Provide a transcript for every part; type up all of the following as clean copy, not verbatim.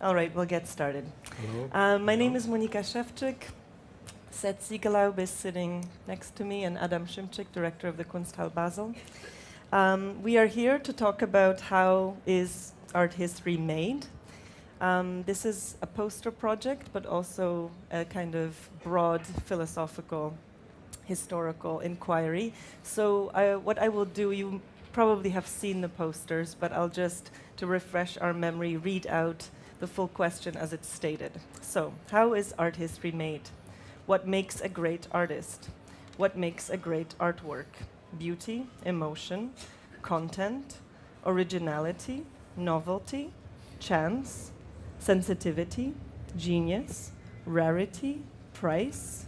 All right, we'll get started. Hello. My name is Monika Szewczyk. Seth Siegelaub is sitting next to me, and Adam Szymczyk, director of the Kunsthalle Basel. We are here to talk about how is art history made. This is a poster project, but also a kind of broad philosophical, historical inquiry. So what I will do, you probably have seen the posters, but I'll just, to refresh our memory, read out the full question as it's stated. So, how is art history made? What makes a great artist? What makes a great artwork? Beauty, emotion, content, originality, novelty, chance, sensitivity, genius, rarity, price?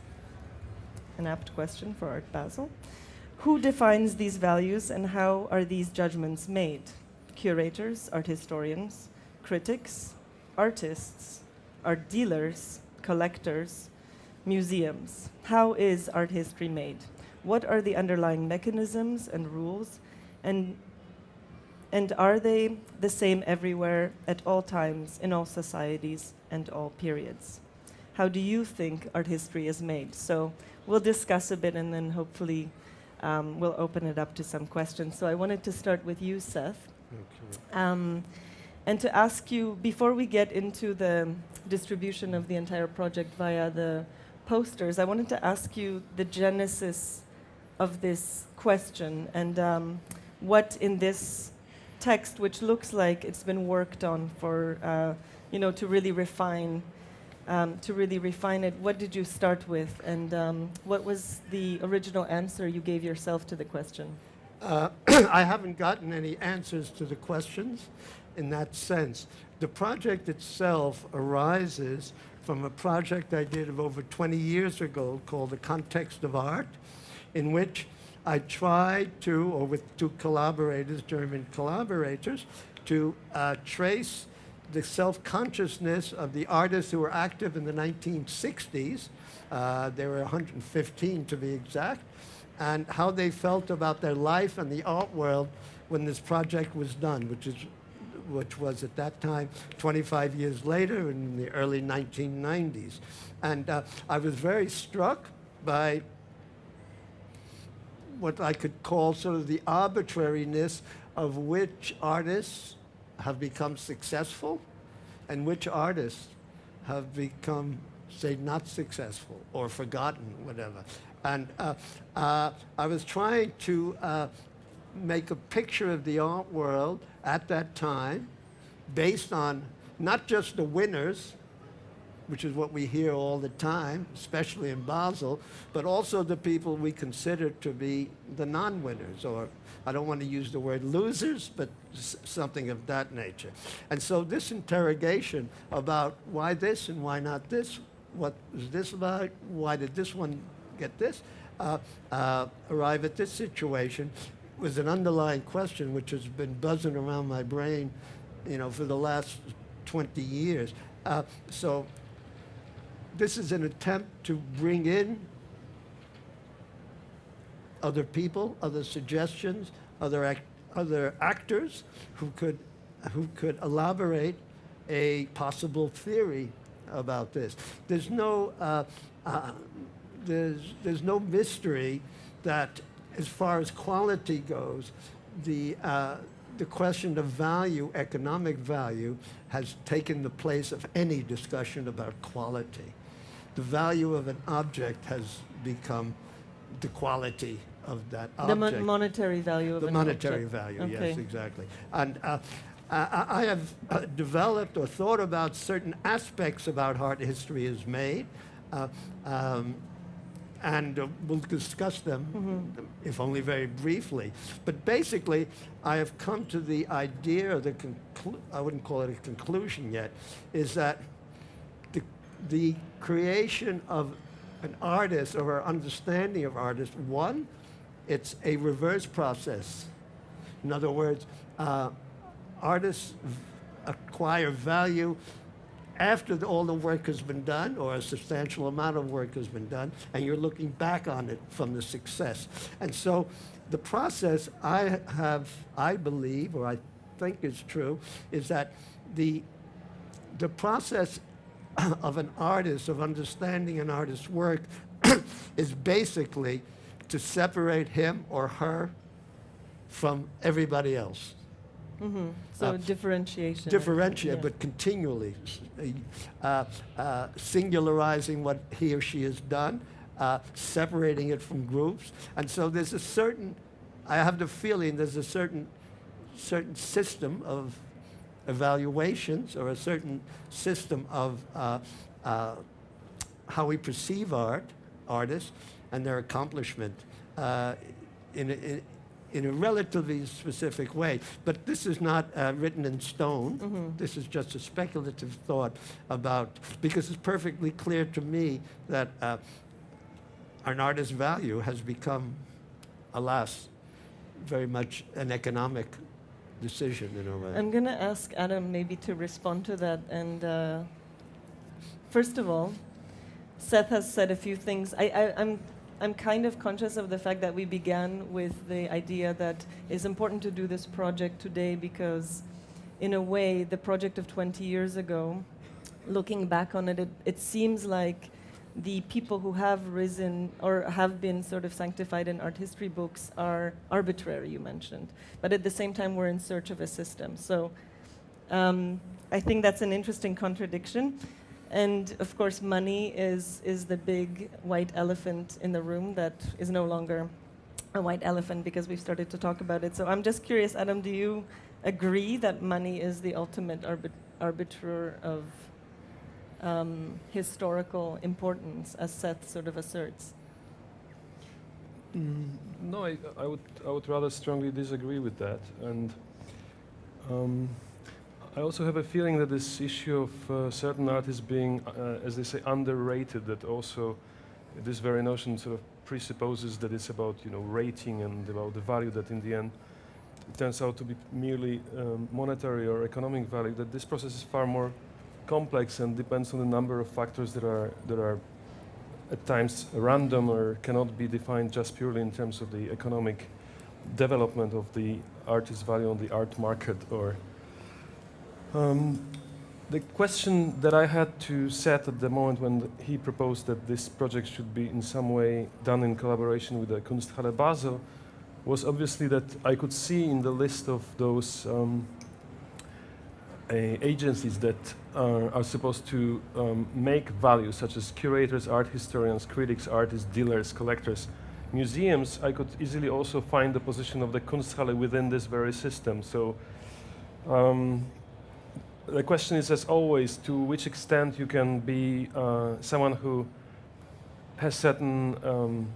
An apt question for Art Basel. Who defines these values and how are these judgments made? Curators, art historians, critics, artists, art dealers, collectors, museums. How is art history made? What are the underlying mechanisms and rules? And are they the same everywhere, at all times, in all societies and all periods? How do you think art history is made? So we'll discuss a bit and then hopefully we'll open it up to some questions. So I wanted to start with you, Seth. Okay. And to ask you, before we get into the distribution of the entire project via the posters, I wanted to ask you the genesis of this question and what in this text, which looks like it's been worked on for, to really refine it. What did you start with, and what was the original answer you gave yourself to the question? I haven't gotten any answers to the questions in that sense. The project itself arises from a project I did of over 20 years ago called The Context of Art, in which I tried to, or with two collaborators, German collaborators, to trace the self-consciousness of the artists who were active in the 1960s. There were 115 to be exact, and how they felt about their life and the art world when this project was done, which was at that time 25 years later in the early 1990s. And I was very struck by what I could call sort of the arbitrariness of which artists have become successful and which artists have become, say, not successful or forgotten, whatever. And I was trying to make a picture of the art world at that time based on not just the winners, which is what we hear all the time, especially in Basel, but also the people we consider to be the non-winners, or I don't want to use the word losers, but something of that nature. And so this interrogation about why this and why not this, what is this about, why did this one get this, arrive at this situation, was an underlying question which has been buzzing around my brain, for the last 20 years. So this is an attempt to bring in other people, other suggestions, other actors who could elaborate a possible theory about this. There's no mystery that, as far as quality goes, the question of value, economic value, has taken the place of any discussion about quality. The value of an object has become the quality of that object. The monetary value of an object. The monetary value, okay. Yes, exactly. And I have developed or thought about certain aspects about how art history is made. And we'll discuss them, if only very briefly. But basically, I have come to the idea, or I wouldn't call it a conclusion yet, is that the creation of an artist or our understanding of artists, one, it's a reverse process. In other words, artists acquire value after all the work has been done, or a substantial amount of work has been done, and you're looking back on it from the success. And so the process I believe, or I think is true, is that the the process of an artist, of understanding an artist's work, is basically to separate him or her from everybody else. So differentiation. Differentiate, Yeah. but continually singularizing what he or she has done, separating it from groups. And so there's a certain, I have the feeling there's a certain system of evaluations, or a certain system of how we perceive artists and their accomplishment in a relatively specific way. But this is not written in stone. This is just a speculative thought about, because it's perfectly clear to me that an artist's value has become, alas, very much an economic decision in a way. I'm going to ask Adam maybe to respond to that. And first of all, Seth has said a few things. I'm kind of conscious of the fact that we began with the idea that it's important to do this project today because, in a way, the project of 20 years ago, looking back on it, it seems like the people who have risen or have been sort of sanctified in art history books are arbitrary, you mentioned. But at the same time, we're in search of a system. So I think that's an interesting contradiction. And of course, money is the big white elephant in the room that is no longer a white elephant because we've started to talk about it. So I'm just curious, Adam, do you agree that money is the ultimate arbiter of historical importance, as Seth sort of asserts? No, I would rather strongly disagree with that. And I also have a feeling that this issue of certain art is being, as they say, underrated. That also, this very notion sort of presupposes that it's about, rating and about the value that in the end it turns out to be merely monetary or economic value. That this process is far more complex and depends on a number of factors that are at times random or cannot be defined just purely in terms of the economic development of the artist's value on the art market. Or the question that I had to set at the moment when he proposed that this project should be in some way done in collaboration with the Kunsthalle Basel was obviously that I could see in the list of those agencies that are supposed to make value, such as curators, art historians, critics, artists, dealers, collectors, museums. I could easily also find the position of the Kunsthalle within this very system. So the question is, as always, to which extent you can be someone who has certain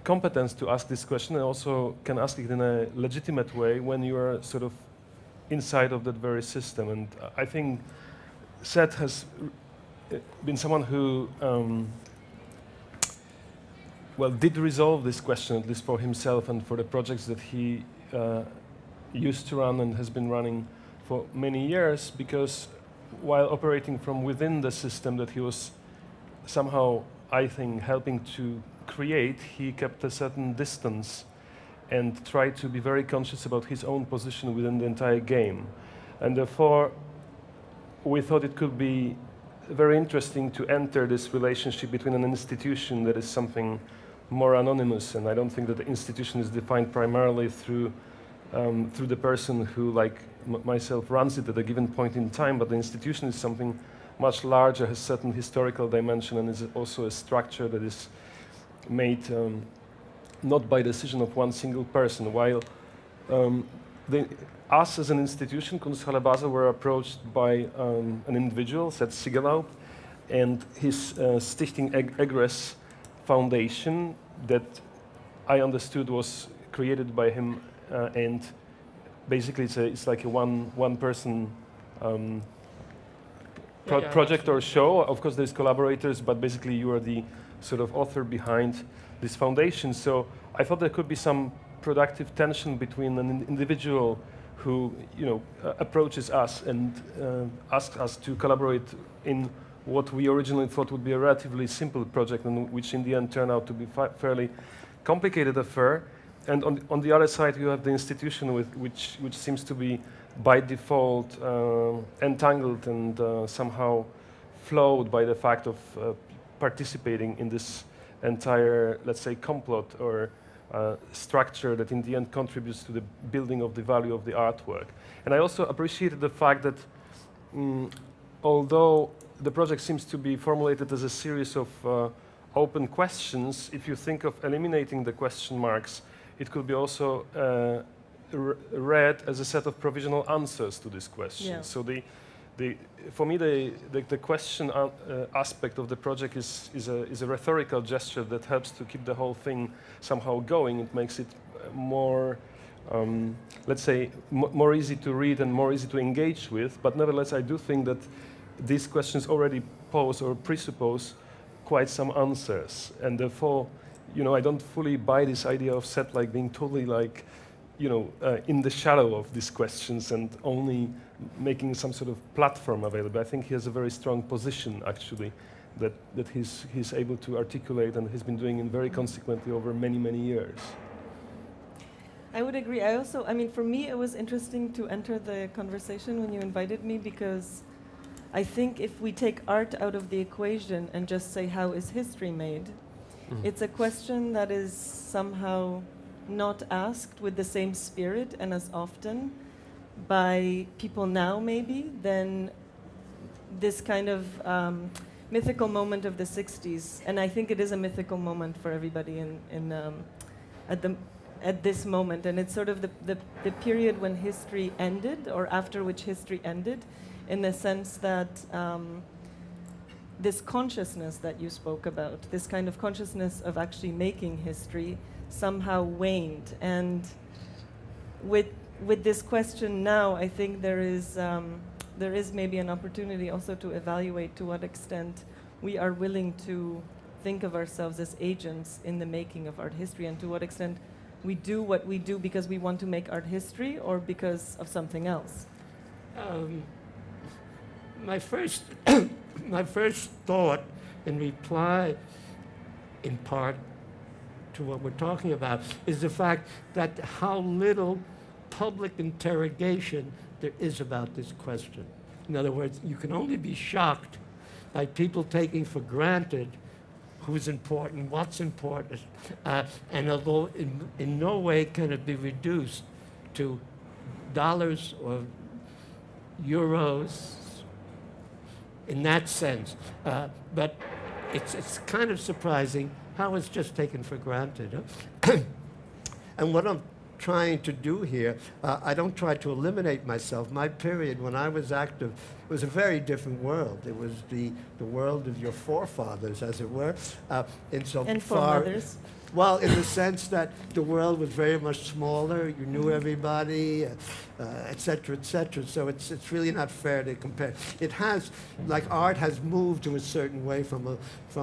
competence to ask this question and also can ask it in a legitimate way when you are sort of inside of that very system. And I think Seth has been someone who did resolve this question, at least for himself and for the projects that he used to run and has been running for many years, because while operating from within the system that he was somehow, I think, helping to create, he kept a certain distance and tried to be very conscious about his own position within the entire game. And therefore, we thought it could be very interesting to enter this relationship between an institution that is something more anonymous, and I don't think that the institution is defined primarily through the person who, like myself, runs it at a given point in time, but the institution is something much larger, has certain historical dimension, and is also a structure that is made not by decision of one single person. While us as an institution, Kunsthalle Basel, were approached by an individual, Seth Siegelaub, and his Stichting Egress Foundation that I understood was created by him, and basically it's like a one-person project or show. Of course, there's collaborators, but basically you are the sort of author behind this foundation. So I thought there could be some productive tension between an individual who, approaches us and asks us to collaborate in what we originally thought would be a relatively simple project, and which in the end turned out to be fairly complicated affair, and on the other side, you have the institution which seems to be by default entangled and somehow flowed by the fact of participating in this entire, let's say, complot or structure that in the end contributes to the building of the value of the artwork. And I also appreciated the fact that although the project seems to be formulated as a series of open questions, if you think of eliminating the question marks, it could be also read as a set of provisional answers to these questions. Yeah. So for me, the question aspect of the project is a rhetorical gesture that helps to keep the whole thing somehow going. It makes it more, let's say, more easy to read and more easy to engage with. But nevertheless, I do think that these questions already pose or presuppose quite some answers, and therefore, I don't fully buy this idea of Seth like being totally like, in the shadow of these questions and only making some sort of platform available. I think he has a very strong position, actually, that he's able to articulate, and he's been doing it very consequently over many, many years. I would agree. For me, it was interesting to enter the conversation when you invited me, because I think if we take art out of the equation and just say, how is history made? It's a question that is somehow not asked with the same spirit and as often by people now, maybe, than this kind of mythical moment of the 60s. And I think it is a mythical moment for everybody at this moment. And it's sort of the period when history ended, or after which history ended, in the sense that this consciousness that you spoke about, this kind of consciousness of actually making history, somehow waned. And with this question now, I think there is maybe an opportunity also to evaluate to what extent we are willing to think of ourselves as agents in the making of art history, and to what extent we do what we do because we want to make art history or because of something else. My first thought in reply, in part, to what we're talking about, is the fact that how little public interrogation there is about this question. In other words, you can only be shocked by people taking for granted who's important, what's important, and although in no way can it be reduced to dollars or euros in that sense. But it's kind of surprising how it's just taken for granted. And what I'm trying to do here, I don't try to eliminate myself. My period when I was active was a very different world. It was the world of your forefathers, as it were. And foremothers. Well, in the sense that the world was very much smaller, you knew everybody, et cetera, et cetera. So it's really not fair to compare. It has, like art has moved to a certain way from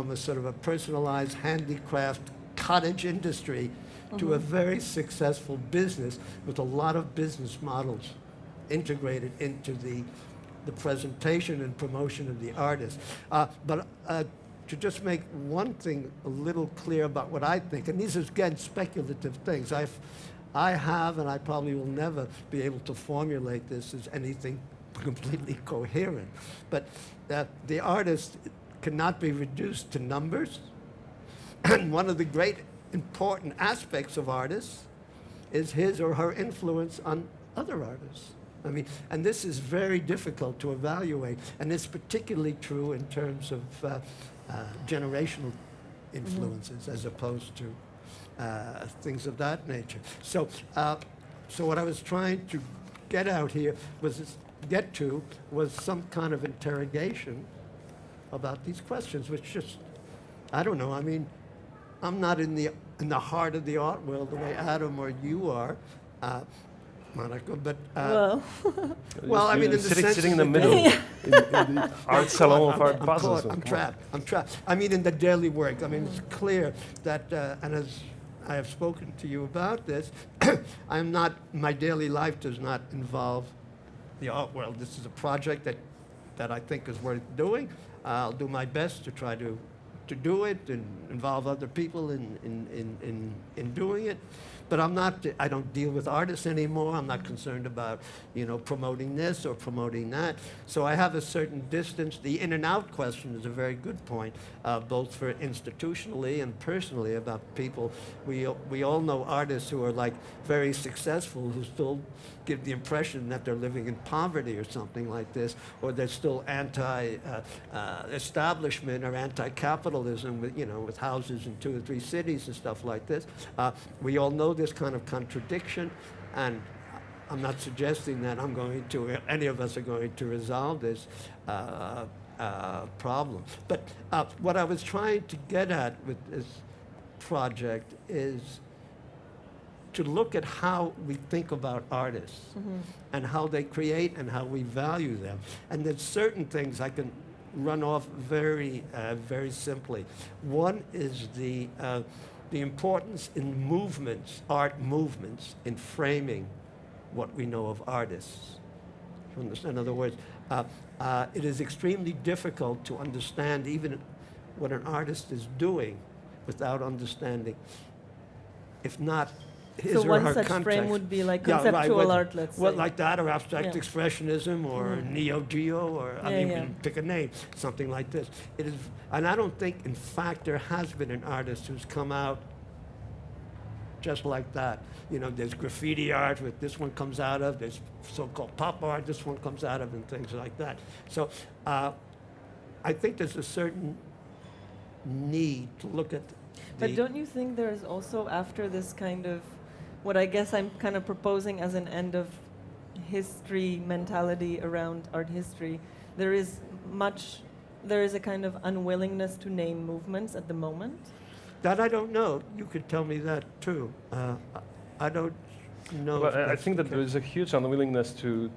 a sort of a personalized handicraft cottage industry to a very successful business with a lot of business models integrated into the presentation and promotion of the artist. But to just make one thing a little clear about what I think, and these are, again, speculative things. I have, and I probably will never be able to formulate this as anything completely coherent. But the artist cannot be reduced to numbers. And one of the great important aspects of artists is his or her influence on other artists. I mean, and this is very difficult to evaluate, and it's particularly true in terms of generational influences as opposed to things of that nature. So what I was trying to get out here was some kind of interrogation about these questions, which just, I don't know. I mean, I'm not in the heart of the art world the way Adam or you are, Monika, but well, I mean, in the sense sitting in the middle, in the art salon of Art Basel. I'm trapped. I mean, in the daily work. I mean, it's clear that, and as I have spoken to you about this, my daily life does not involve the art world. This is a project that I think is worth doing. I'll do my best to try to do it and involve other people in doing it. But I don't deal with artists anymore. I'm not concerned about, promoting this or promoting that. So I have a certain distance. The in and out question is a very good point, both for institutionally and personally about people. We all know artists who are like very successful who still give the impression that they're living in poverty or something like this, or they're still anti-establishment or anti-capitalism with houses in 2 or 3 cities and stuff like this. We all know this kind of contradiction, and I'm not suggesting that any of us are going to resolve this problem. But what I was trying to get at with this project is to look at how we think about artists and how they create and how we value them. And there's certain things I can run off very simply. One is the importance in movements, art movements, in framing what we know of artists. In other words, it is extremely difficult to understand even what an artist is doing without understanding, if not his or one her such context. Frame would be like conceptual art, let's say. Like that, or abstract expressionism, or neo-geo, or pick a name, something like this. It is, and I don't think, in fact, there has been an artist who's come out just like that. There's graffiti art, with this one comes out of. There's so-called pop art, this one comes out of, and things like that. So I think there's a certain need to look at. But don't you think there is also, after this kind of, what I guess I'm kind of proposing as an end of history mentality around art history, there is a kind of unwillingness to name movements at the moment? That I don't know. You could tell me that too. I don't know. Well, I think that there is a huge unwillingness to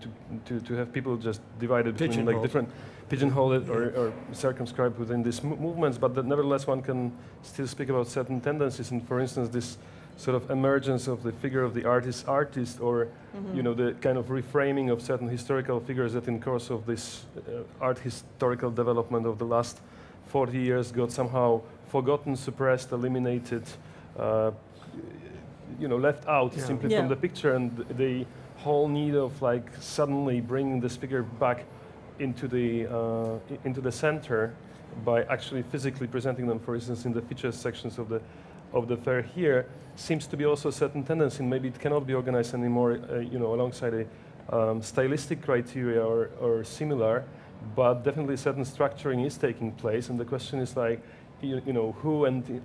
have people just divided between like different pigeonholed or circumscribed within these movements, but that nevertheless one can still speak about certain tendencies. And for instance, this sort of emergence of the figure of the artist, or the kind of reframing of certain historical figures that in course of this art historical development of the last 40 years got somehow forgotten, suppressed, eliminated, left out simply from the picture, and the whole need of like suddenly bringing this figure back into the center by actually physically presenting them, for instance, in the features sections of the fair here, seems to be also a certain tendency. Maybe it cannot be organized anymore, alongside a stylistic criteria or similar, but definitely certain structuring is taking place, and the question is like, who and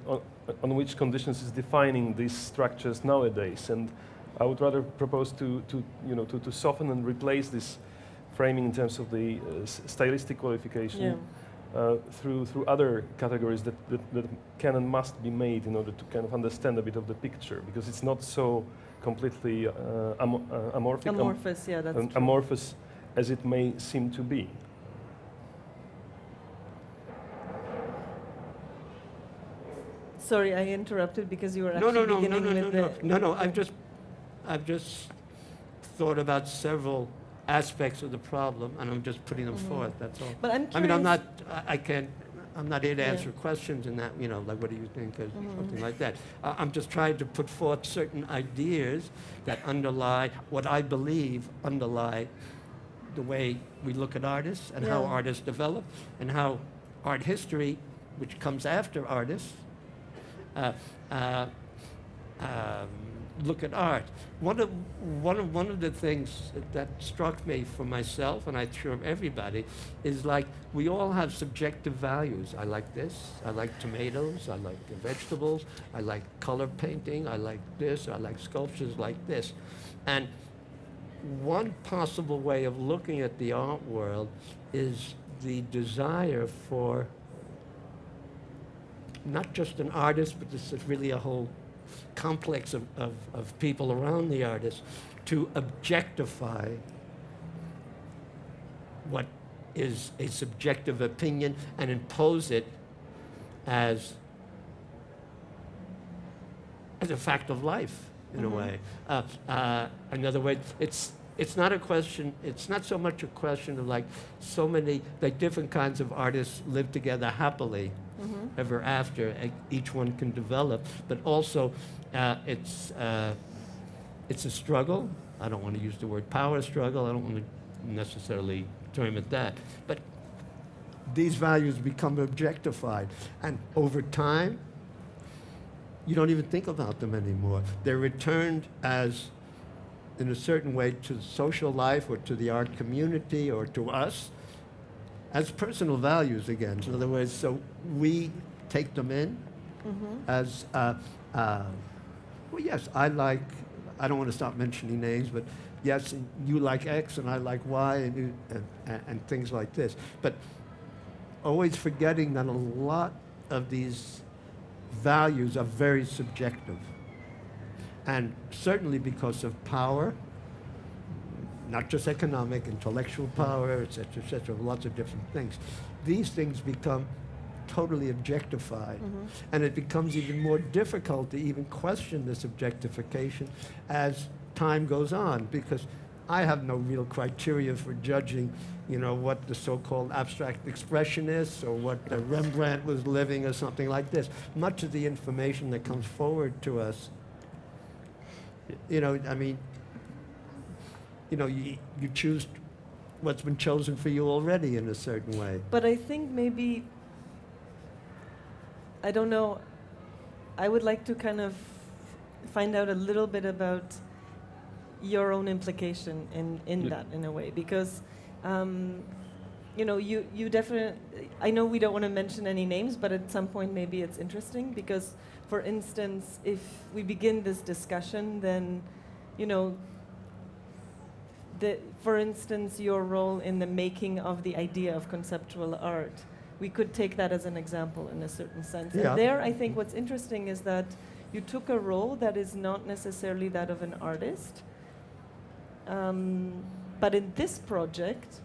on which conditions is defining these structures nowadays. And I would rather propose to soften and replace this framing in terms of the stylistic qualification through other categories that can and must be made in order to kind of understand a bit of the picture, because it's not so completely amorphous as it may seem to be. Sorry, I interrupted because you were actually beginning with the... No. I've just thought about several aspects of the problem, and I'm just putting them forth. That's all. But I'm curious. I'm not here to answer questions and that, like what do you think or something like that. I'm just trying to put forth certain ideas that underlie what I believe underlie the way we look at artists and how artists develop, and how art history, which comes after artists, look at art. One of the things that struck me for myself, and I'm sure everybody, is like we all have subjective values. I like this. I like tomatoes. I like vegetables. I like color painting. I like this. I like sculptures like this. And one possible way of looking at the art world is the desire for not just an artist, but this is really a whole complex of people around the artist, to objectify what is a subjective opinion and impose it as a fact of life, in a way. In other words, it's not a question, it's not so much a question of like so many, like different kinds of artists live together happily. ever after each one can develop. But also, it's a struggle. I don't want to use the word power struggle. I don't want to necessarily term it that. But these values become objectified. And over time, you don't even think about them anymore. They're returned as, in a certain way, to social life or to the art community or to us as personal values again. In other words, so we take them in as, well, yes, I don't want to stop mentioning names, but yes, you like X and I like Y and things like this. But always forgetting that a lot of these values are very subjective. And certainly because of power, not just economic, intellectual power, et cetera, lots of different things. These things become totally objectified. And it becomes even more difficult to even question this objectification as time goes on, because I have no real criteria for judging, you know, what the so-called abstract expressionists or what Rembrandt was living or something like this. Much of the information that comes forward to us, you know, I mean, you know, you choose what's been chosen for you already in a certain way. But I think maybe, I don't know, I would like to kind of find out a little bit about your own implication in that, in a way, because you know, you definitely, I know we don't want to mention any names, but at some point maybe it's interesting, because for instance, if we begin this discussion, then, you know, for instance, your role in the making of the idea of conceptual art, we could take that as an example in a certain sense. Yeah. And there, I think what's interesting is that you took a role that is not necessarily that of an artist, but in this project,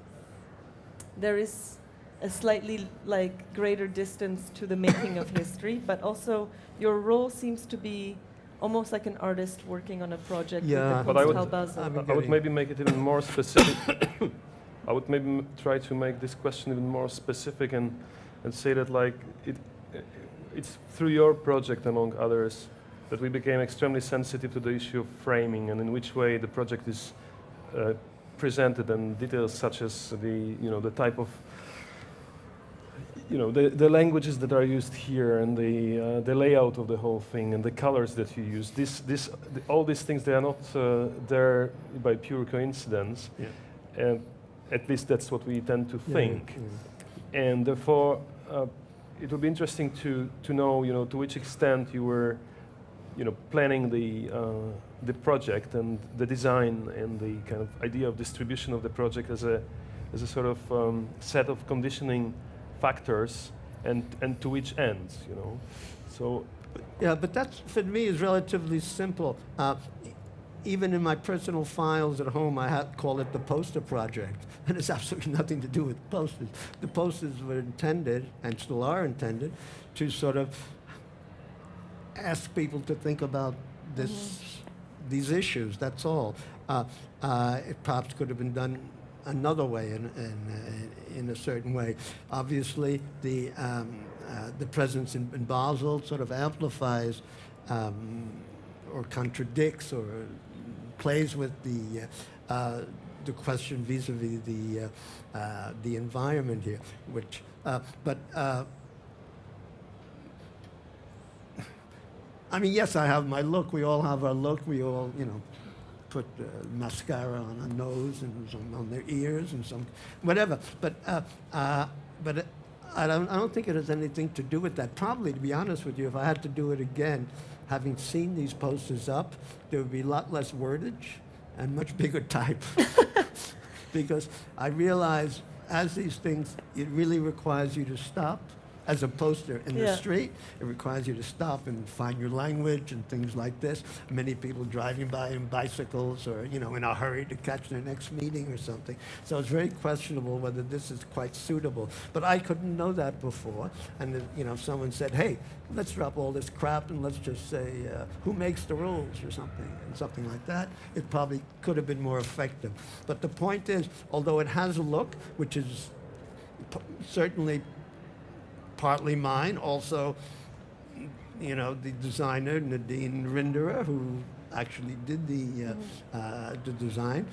there is a slightly like greater distance to the making of history, but also your role seems to be almost like an artist working on a project with the But I would- Kunsthalle Basel. I would maybe make it even more specific. I would maybe try to make this question even more specific and say that like it's through your project, among others, that we became extremely sensitive to the issue of framing and in which way the project is presented, and details such as the type of the languages that are used here and the layout of the whole thing and the colors that you use. All these things, they are not there by pure coincidence. Yeah. And at least that's what we tend to think. Yeah. And therefore, it would be interesting to know, to which extent you were, planning the project and the design and the kind of idea of distribution of the project as a sort of set of conditioning factors, and to which ends, So. Yeah, but that's, for me, is relatively simple. Even in my personal files at home, I call it the poster project. And it's absolutely nothing to do with posters. The posters were intended, and still are intended, to sort of ask people to think about these issues, that's all. It perhaps could have been done another way, in a certain way. Obviously, the presence in Basel sort of amplifies or contradicts or plays with the question vis-a-vis the environment here, which I mean, yes, I have my look. We all have our look. We all, put mascara on our nose and some on their ears and some whatever. But I don't think it has anything to do with that. Probably, to be honest with you, if I had to do it again, having seen these posters up, there would be a lot less wordage and much bigger type. Because I realize, as these things, it really requires you to stop. As a poster in the street, it requires you to stop and find your language and things like this. Many people driving by in bicycles or, in a hurry to catch their next meeting or something. So it's very questionable whether this is quite suitable. But I couldn't know that before. And, if someone said, hey, let's drop all this crap and let's just say, who makes the rules or something, and something like that, it probably could have been more effective. But the point is, although it has a look, which is certainly partly mine, also, you know, the designer Nadine Rinderer, who actually did the design.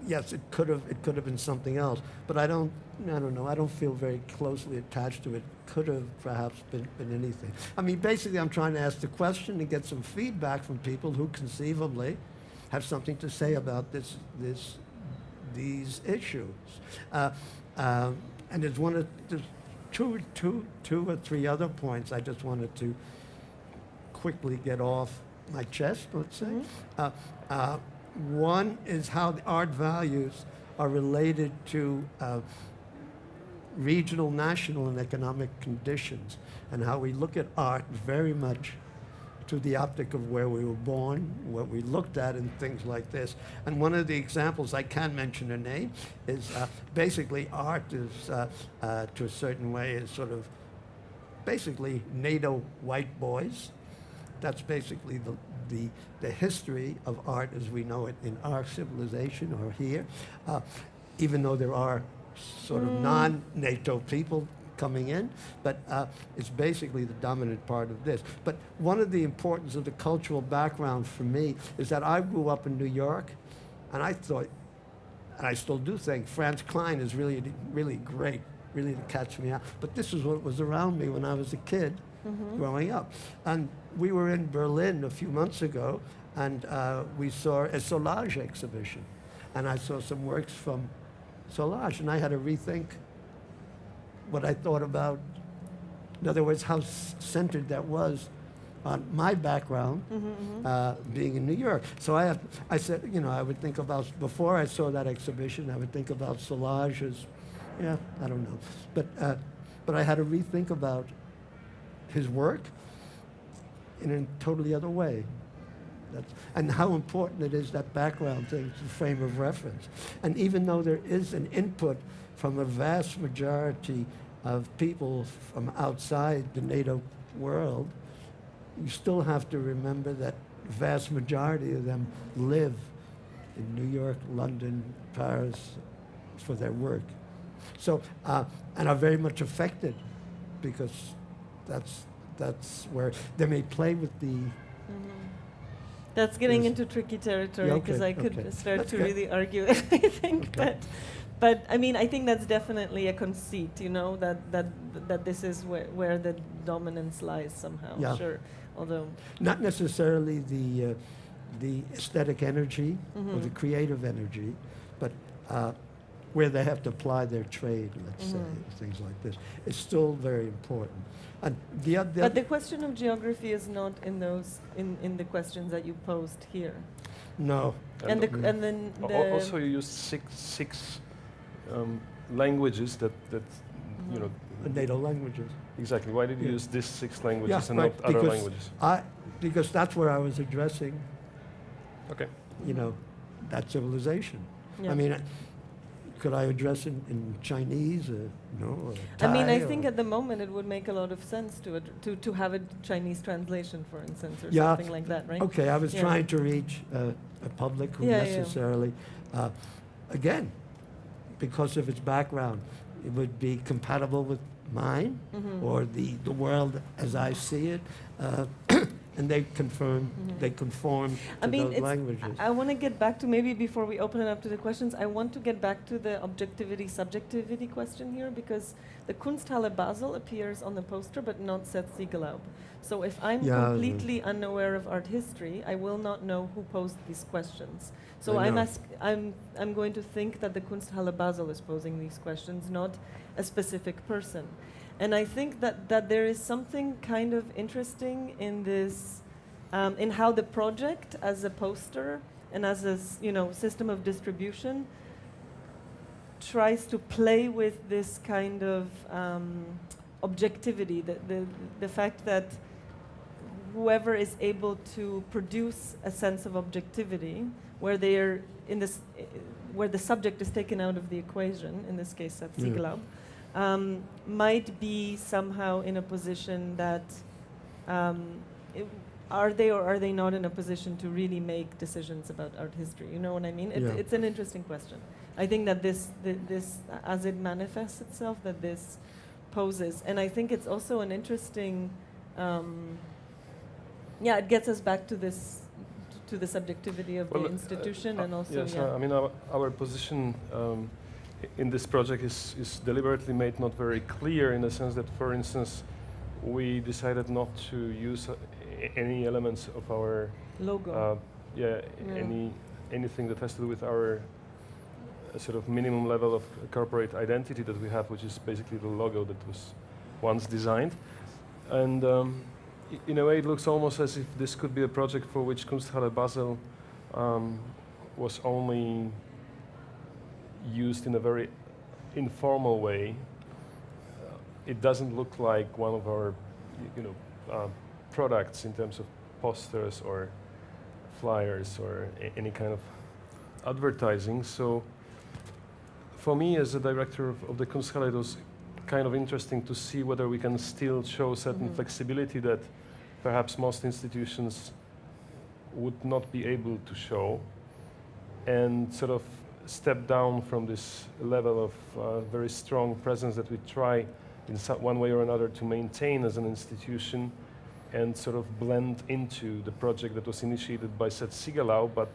Yes, it could have been something else, but I don't know. I don't feel very closely attached to it. Could have perhaps been anything. I mean, basically, I'm trying to ask the question and get some feedback from people who conceivably have something to say about these issues. And there's two or three other points I just wanted to quickly get off my chest, let's say. One is how the art values are related to regional, national, and economic conditions, and how we look at art very much through the optic of where we were born, what we looked at, and things like this. And one of the examples, I can't mention a name, is basically art is, to a certain way, is sort of basically NATO white boys. That's basically the history of art as we know it in our civilization or here, even though there are sort of non-NATO people coming in, but it's basically the dominant part of this. But one of the importance of the cultural background for me is that I grew up in New York, and I thought, and I still do think, Franz Klein is really, really great, really to catch me out. But this is what was around me when I was a kid growing up. And we were in Berlin a few months ago, and we saw a Solange exhibition. And I saw some works from Solange, and I had to rethink what I thought about, in other words, how centered that was on my background, being in New York. So I said, you know, I would think about, before I saw that exhibition, I would think about Solange as, yeah, I don't know. But I had to rethink about his work in a totally other way. And how important it is, that background thing, the frame of reference. And even though there is an input from a vast majority of people from outside the NATO world, you still have to remember that the vast majority of them live in New York, London, Paris for their work. So, and are very much affected, because that's where they may play with the... That's getting into tricky territory, because I could start to really argue it, I think. But I mean, I think that's definitely a conceit, you know, that this is where the dominance lies somehow. Yeah. Sure, although not necessarily the aesthetic energy or the creative energy, but where they have to apply their trade, let's say, things like this. It's still very important. And but the question of geography is not in those in the questions that you posed here. No. And then also you used six languages that you know. NATO languages. Exactly. Why did you use these 6 languages and right, not other languages? Because that's where I was addressing. Okay. You know, that civilization. Yeah. I mean, could I address it in Chinese? No. Or Thai, I mean, I think at the moment it would make a lot of sense to have a Chinese translation, for instance, or something like that, right? Okay, I was trying to reach a public who necessarily, again, because of its background, it would be compatible with mine or the world as I see it, and they conform to those languages. I want to get back to, maybe before we open it up to the questions, I want to get back to the objectivity, subjectivity question here, because the Kunsthalle Basel appears on the poster, but not Seth Siegelaub. So if I'm completely unaware of art history, I will not know who posed these questions. So I'm going to think that the Kunsthalle Basel is posing these questions, not a specific person. And I think that there is something kind of interesting in this, in how the project as a poster and as a system of distribution tries to play with this kind of objectivity, the fact that whoever is able to produce a sense of objectivity, where they are in this, where the subject is taken out of the equation, in this case, Seth Siegelaub, might be somehow in a position that are they or are they not in a position to really make decisions about art history? You know what I mean? It's an interesting question. I think that this as it manifests itself, that this poses. And I think it's also an interesting, it gets us back to this, to the subjectivity of the institution, and also, yes, I mean, our position in this project is deliberately made not very clear, in the sense that, for instance, we decided not to use any elements of our logo. Anything that has to do with our sort of minimum level of corporate identity that we have, which is basically the logo that was once designed. And in a way, it looks almost as if this could be a project for which Kunsthalle Basel was only used in a very informal way. It doesn't look like one of our, products in terms of posters or flyers or any kind of advertising. So, for me, as a director of the Kunsthalle, it was kind of interesting to see whether we can still show certain flexibility that perhaps most institutions would not be able to show, and sort of step down from this level of very strong presence that we try in one way or another to maintain as an institution, and sort of blend into the project that was initiated by Seth Siegelaub, but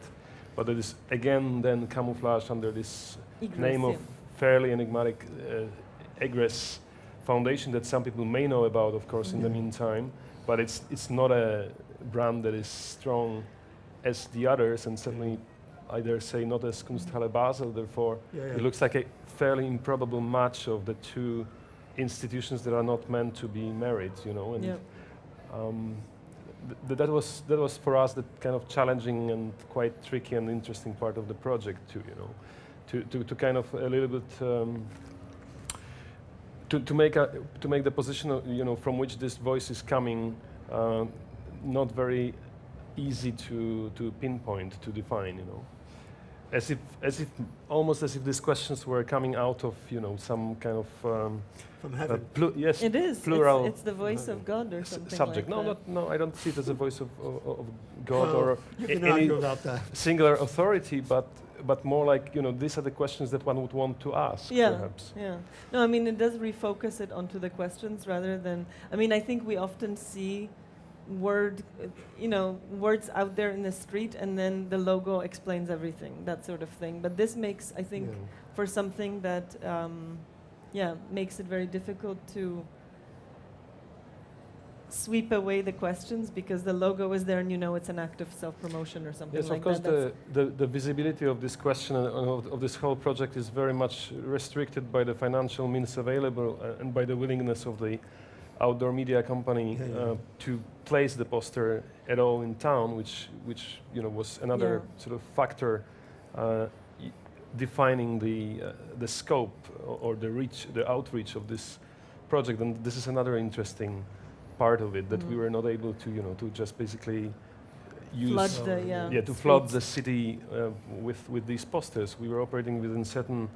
it is again then camouflaged under this name of fairly enigmatic Egress Foundation that some people may know about, of course, in the meantime, but it's not a brand that is strong as the others, and certainly I dare say not as Kunsthalle Basel. Therefore, it looks like a fairly improbable match of the two institutions that are not meant to be married, and that was for us the kind of challenging and quite tricky and interesting part of the project too, to kind of a little bit to make the position from which this voice is coming not very easy to pinpoint, to define, as if almost as if these questions were coming out of some kind of from heaven. Yes, it is plural. It's the voice of God or something. Subject. Like No, I don't see it as a voice of God or you can any argue about that. singular authority, but more like these are the questions that one would want to ask. Perhaps. Yeah. No, I mean it does refocus it onto the questions rather than. I mean, I think we often see words out there in the street, and then the logo explains everything, that sort of thing. But this makes, I think, for something that, makes it very difficult to sweep away the questions, because the logo is there and it's an act of self-promotion or something like that. Yes, of course, the visibility of this question of this whole project is very much restricted by the financial means available and by the willingness of the outdoor media company to place the poster at all in town, which was another sort of factor defining the scope or the reach, the outreach of this project. And this is another interesting part of it, that we were not able to to just basically use flood the city with these posters. We were operating within certain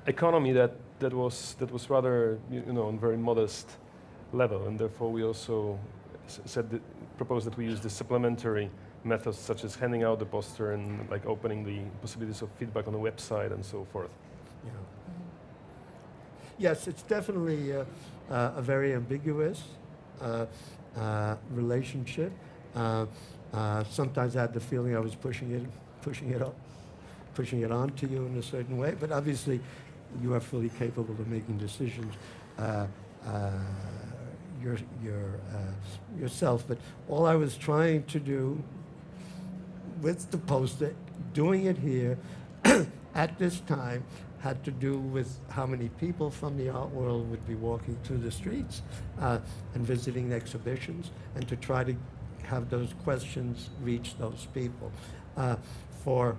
economy that was rather on very modest level, and therefore we also proposed that we use the supplementary methods, such as handing out the poster and like opening the possibilities of feedback on the website and so forth. Yeah. Yes, it's definitely a very ambiguous relationship. Sometimes I had the feeling I was pushing it onto you in a certain way, but obviously you are fully capable of making decisions yourself. But all I was trying to do with the poster, doing it here at this time, had to do with how many people from the art world would be walking through the streets and visiting exhibitions, and to try to have those questions reach those people for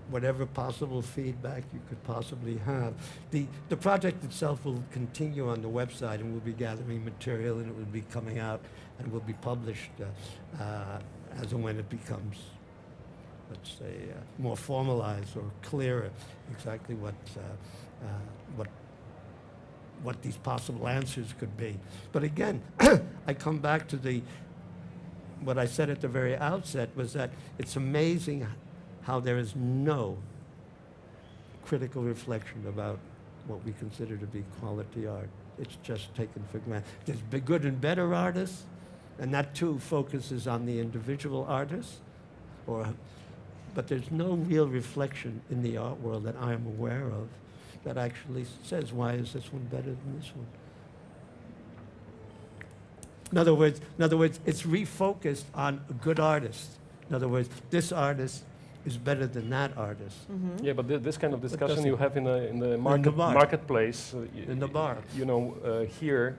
whatever possible feedback you could possibly have. The project itself will continue on the website, and we'll be gathering material, and it will be coming out and will be published as and when it becomes, let's say, more formalized or clearer exactly what these possible answers could be. But again, I come back to what I said at the very outset, was that it's amazing how there is no critical reflection about what we consider to be quality art. It's just taken for granted. There's good and better artists, and that too focuses on the individual artist, but there's no real reflection in the art world that I am aware of that actually says, why is this one better than this one? In other words, it's refocused on a good artist. In other words, this artist is better than that artist. Mm-hmm. Yeah, but this kind of discussion doesn't- you have in the bar. marketplace. In the bar. You know, here,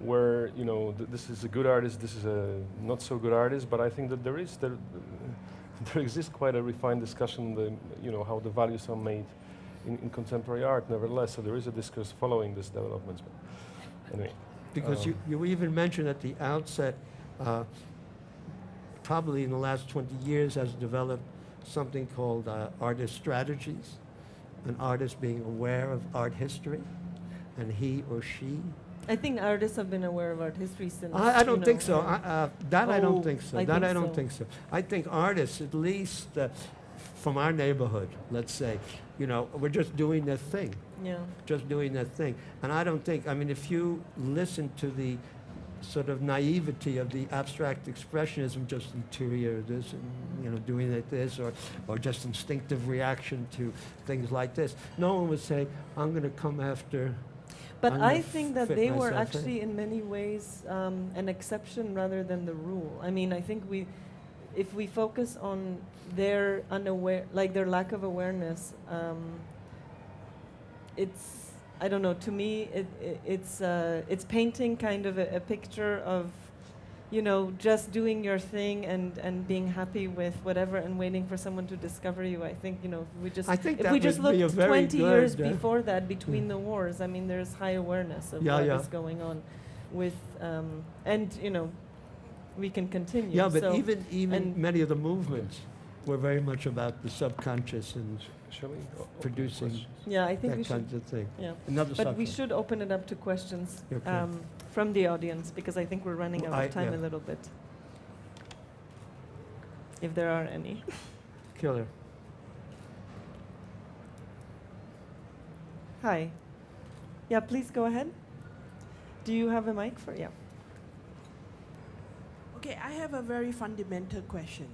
where you know this is a good artist, this is a not so good artist. But I think that there exists quite a refined discussion. How the values are made in contemporary art. Nevertheless, so there is a discourse following these developments. But anyway. Because you even mentioned at the outset, probably in the last 20 years has developed something called artist strategies, an artist being aware of art history, and he or she. I think artists have been aware of art history since. I don't think so. I don't think so. I don't think so. I think artists, at least from our neighborhood, let's say, we're just doing their thing. Yeah. Just doing their thing. And I don't think, if you listen to the sort of naivety of the abstract expressionism, just interior this and, doing like this, or just instinctive reaction to things like this, no one would say, I'm going to come after. But I'm I gonna think that fit they were myself in. actually in many ways an exception rather than the rule. I mean, I think if we focus on their their lack of awareness, I don't know. To me, it's painting kind of a picture of, just doing your thing and being happy with whatever and waiting for someone to discover you. I think if we just looked 20 years before that, between the wars, I mean, there's high awareness of what is going on, with we can continue. Yeah, but so even many of the movements were very much about the subconscious and Shall we producing yeah, I think that we should. kind of thing. Yeah. Another But we subject. should open it up to questions Okay. from the audience, because I think we're running out of time yeah. a little bit. If there are any. Killer. Hi. Yeah, please go ahead. Do you have a mic for? Yeah. Okay, I have a very fundamental question.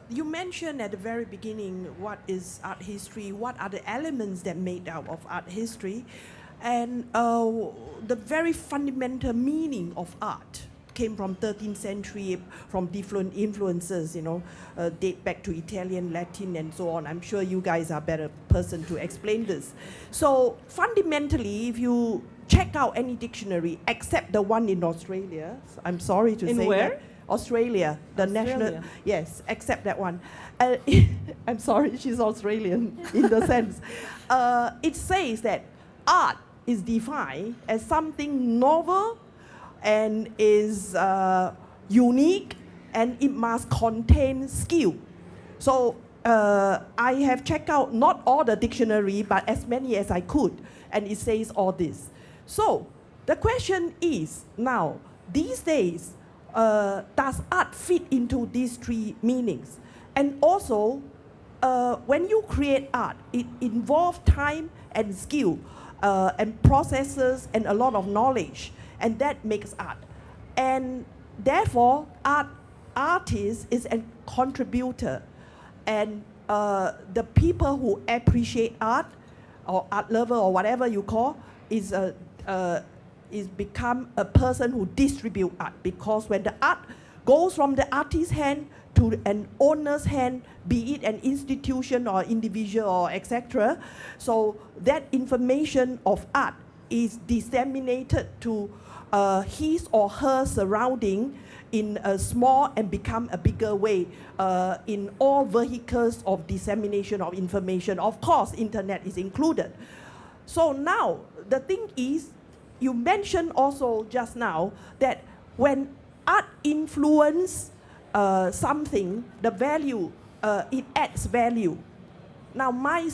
You mentioned at the very beginning what is art history, what are the elements that made up of art history, and the very fundamental meaning of art came from 13th century, from different influences, date back to Italian, Latin, and so on. I'm sure you guys are a better person to explain this. So fundamentally, if you check out any dictionary, except the one in Australia, I'm sorry to say In where? that. Australia, the Australia. national, yes, except that one. I'm sorry, she's Australian in the sense. It says that art is defined as something novel and is unique, and it must contain skill. So I have checked out not all the dictionary, but as many as I could, and it says all this. So the question is now, these days, does art fit into these three meanings? And also, when you create art, it involves time and skill, and processes and a lot of knowledge, and that makes art. And therefore, artist is a contributor, and the people who appreciate art, or art lover, or whatever you call, is become a person who distribute art, because when the art goes from the artist's hand to an owner's hand, be it an institution or individual or etc., so that information of art is disseminated to his or her surrounding in a small and become a bigger way in all vehicles of dissemination of information. Of course, internet is included. So now, the thing is, you mentioned also just now that when art influence something, the value, it adds value. Now my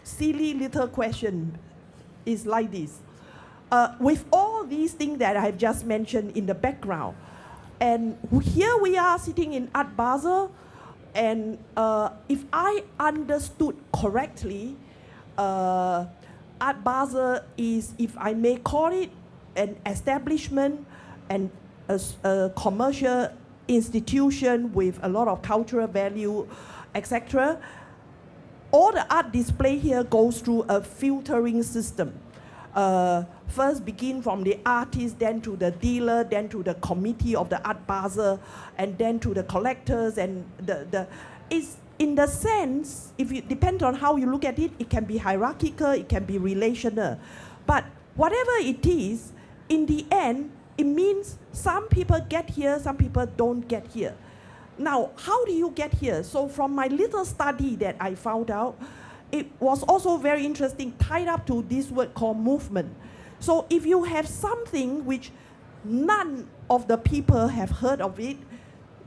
silly little question is like this. With all these things that I have just mentioned in the background, and here we are sitting in Art Basel, and if I understood correctly, Art Basel is, if I may call it, an establishment and a commercial institution with a lot of cultural value, etc. All the art display here goes through a filtering system. First begin from the artist, then to the dealer, then to the committee of the Art Basel, and then to the collectors. And it's in the sense, if it depends on how you look at it, it can be hierarchical, it can be relational. But whatever it is, in the end, it means some people get here, some people don't get here. Now, how do you get here? So from my little study that I found out, it was also very interesting, tied up to this word called movement. So if you have something which none of the people have heard of it,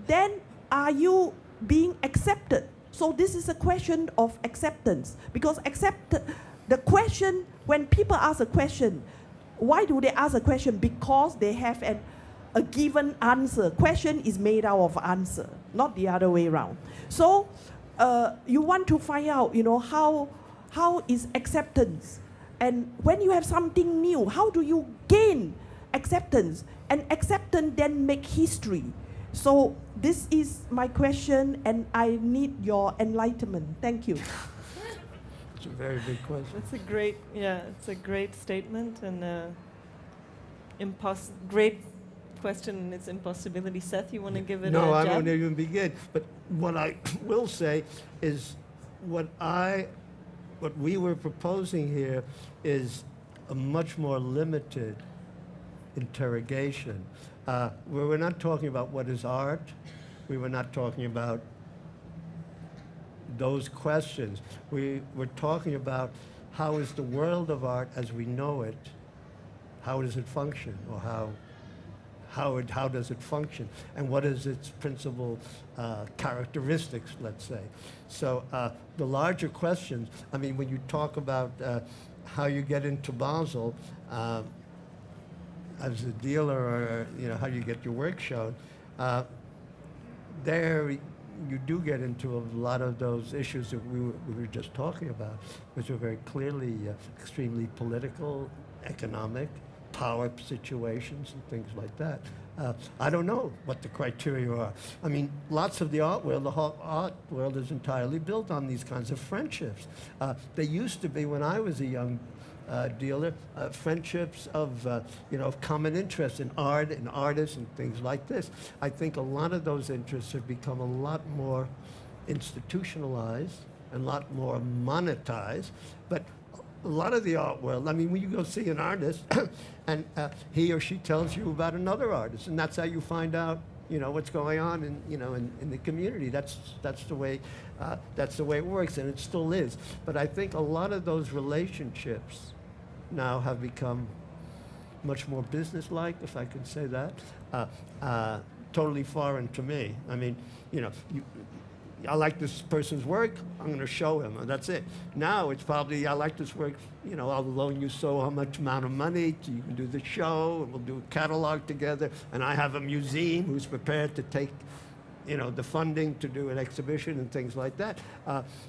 then are you being accepted? So this is a question of acceptance. Because the question, when people ask a question, why do they ask a question? Because they have a given answer. Question is made out of answer, not the other way around. So you want to find out, how is acceptance? And when you have something new, how do you gain acceptance? And acceptance then make history. So this is my question, and I need your enlightenment. Thank you. It's a very big question. It's a great statement and great question and its impossibility. Seth, you want to give it a jab? No, I won't even begin. But what I will say is what we were proposing here is a much more limited interrogation. Where we're not talking about what is art. We were not talking about those questions. We're talking about how is the world of art as we know it, how does it function, or how does it function, and what is its principal characteristics, let's say. So the larger questions, I mean, when you talk about how you get into Basel, as a dealer, or how you get your work shown, there you do get into a lot of those issues that we were just talking about, which are very clearly extremely political, economic, power situations and things like that. I don't know what the criteria are. I mean, lots of the art world, the whole art world is entirely built on these kinds of friendships. They used to be, when I was a young dealer, friendships of common interest in art and artists and things like this. I think a lot of those interests have become a lot more institutionalized and a lot more monetized. But a lot of the art world, I mean, when you go see an artist and he or she tells you about another artist, and that's how you find out what's going on in the community. That's the way it works, and it still is. But I think a lot of those relationships now have become much more business-like, if I can say that, totally foreign to me. I mean, I like this person's work, I'm going to show him, and that's it. Now it's probably, I like this work, I'll loan you so much amount of money, so you can do the show, and we'll do a catalog together, and I have a museum who's prepared to take, the funding to do an exhibition and things like that.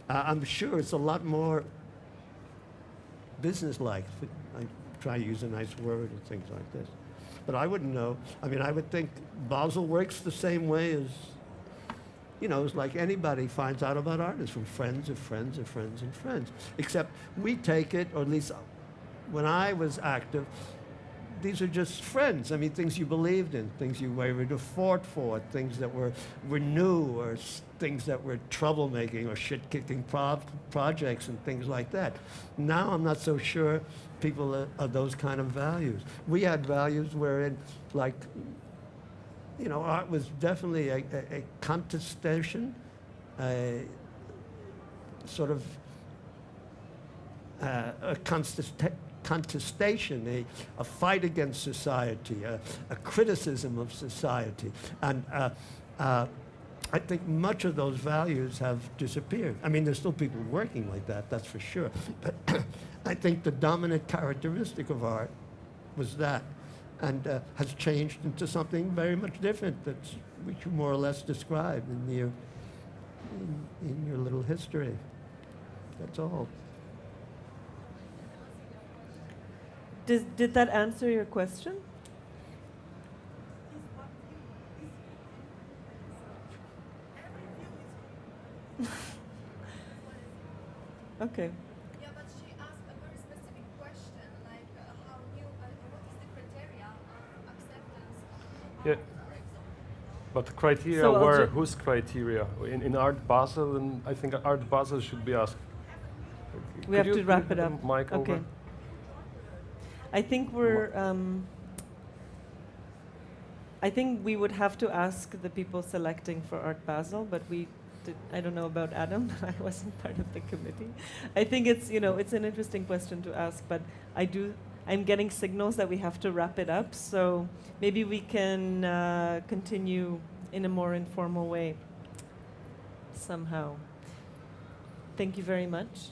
I'm sure it's a lot more business-like. I try to use a nice word and things like this. But I wouldn't know. I mean, I would think Basel works the same way as, it's like anybody finds out about artists from friends of friends of friends and friends. Except we take it, or at least when I was active, these are just friends. I mean, things you believed in, things you were able to fought for, things that were new, or things that were troublemaking or shit-kicking projects and things like that. Now I'm not so sure people are those kind of values. We had values wherein, like, art was definitely a contestation, a sort of a contestation, a fight against society, a criticism of society. And I think much of those values have disappeared. I mean, there's still people working like that, that's for sure. But I think the dominant characteristic of art was that, and has changed into something very much different, which you more or less described in your little history. That's all. Did that answer your question? Okay. Yeah, but she asked a very specific question, like how new, what is the criteria of acceptance of Yeah. art, for example? But criteria So I'll were ju- whose criteria? In Art Basel, and I think Art Basel should be asked. We have to wrap it have up. the mic Okay. over? I think we're. I think we would have to ask the people selecting for Art Basel, but I don't know about Adam. I wasn't part of the committee. I think it's it's an interesting question to ask, but I'm getting signals that we have to wrap it up. So maybe we can continue in a more informal way somehow. Thank you very much,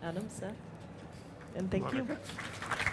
Adam, Seth, and thank you. Monika.